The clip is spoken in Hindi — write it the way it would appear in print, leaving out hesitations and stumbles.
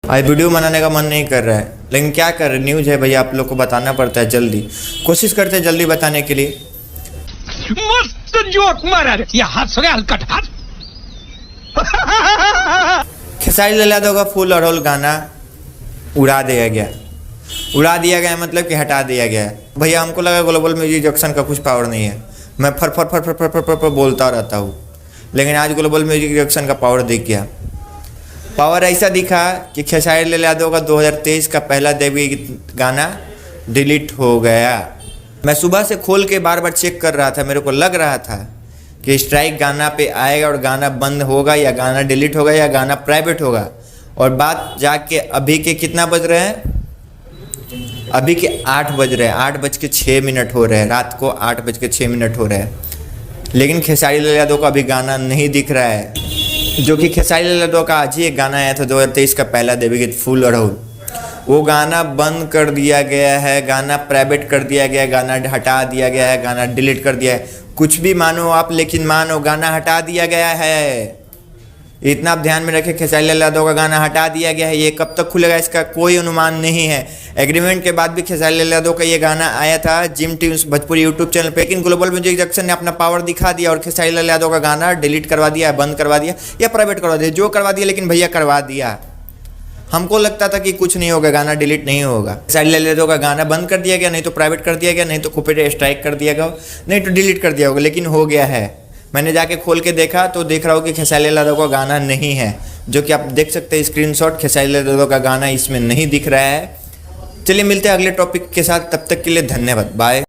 आज वीडियो बनाने का मन नहीं कर रहा है, लेकिन क्या कर रहे, न्यूज़ है भैया, आप लोग को बताना पड़ता है। जल्दी कोशिश करते हैं जल्दी बताने के लिए। मस्त जोक मारा रे, ये हंस रहे हलकट हंस। खेसारी लाल यादव का फूल अड़हुल गाना उड़ा दिया गया। उड़ा दिया गया मतलब कि हटा दिया गया है। भैया हमको लगा ग्लोबल म्यूजिक जंक्शन का कुछ पावर नहीं है, मैं फर फर फर फर फर फर फर फर बोलता रहता हूँ, लेकिन आज ग्लोबल म्यूजिक जंक्शन का पावर दिख गया। पावर ऐसा दिखा कि खेसारी लाल यादव का 2023 का पहला देवी गीत गाना डिलीट हो गया। मैं सुबह से खोल के बार बार चेक कर रहा था, मेरे को लग रहा था कि स्ट्राइक गाना पे आएगा और गाना बंद होगा या गाना डिलीट होगा या गाना प्राइवेट होगा। और बात जाके अभी के कितना बज रहे हैं, अभी के 8 बज रहे हैं, 8:06 हो रहे हैं, रात को 8:06 हो रहे हैं, लेकिन खेसारी लाल यादव का अभी गाना नहीं दिख रहा है। जो कि खेसारी लाल यादव का आज ही एक गाना आया था 2023 का पहला देवी गीत फूल अड़हुल, वो गाना बंद कर दिया गया है, गाना प्राइवेट कर दिया गया है, गाना हटा दिया गया है, गाना डिलीट कर दिया है। कुछ भी मानो आप, लेकिन मानो गाना हटा दिया गया है। इतना आप ध्यान में रखें, खेसारी लाल यादव का गाना हटा दिया गया है। ये कब तक खुलेगा इसका कोई अनुमान नहीं है। एग्रीमेंट के बाद भी खेसारी लाल यादव का ये गाना आया था gym tunes Bhojpuri YouTube channel पे, लेकिन ग्लोबल म्यूजिक जंक्शन ने अपना पावर दिखा दिया और खेसारी लाल यादव का गाना डिलीट करवा दिया, बंद करवा दिया या प्राइवेट करवा दिया, जो करवा दिया, लेकिन भैया करवा दिया। हमको लगता था कि कुछ नहीं होगा, गाना डिलीट नहीं होगा। खेसारी लाल यादव का गाना बंद कर दिया गया, नहीं तो प्राइवेट कर दिया गया, नहीं तो कॉपीराइट स्ट्राइक कर दिया गया, नहीं तो डिलीट कर दिया होगा, लेकिन हो गया है। मैंने जाके खोल के देखा तो देख रहा हूँ कि खेसारी लाल यादव का गाना नहीं है, जो कि आप देख सकते हैं स्क्रीनशॉट। खेसारी लाल यादव का गाना इसमें नहीं दिख रहा है। चलिए मिलते हैं अगले टॉपिक के साथ, तब तक के लिए धन्यवाद, बाय।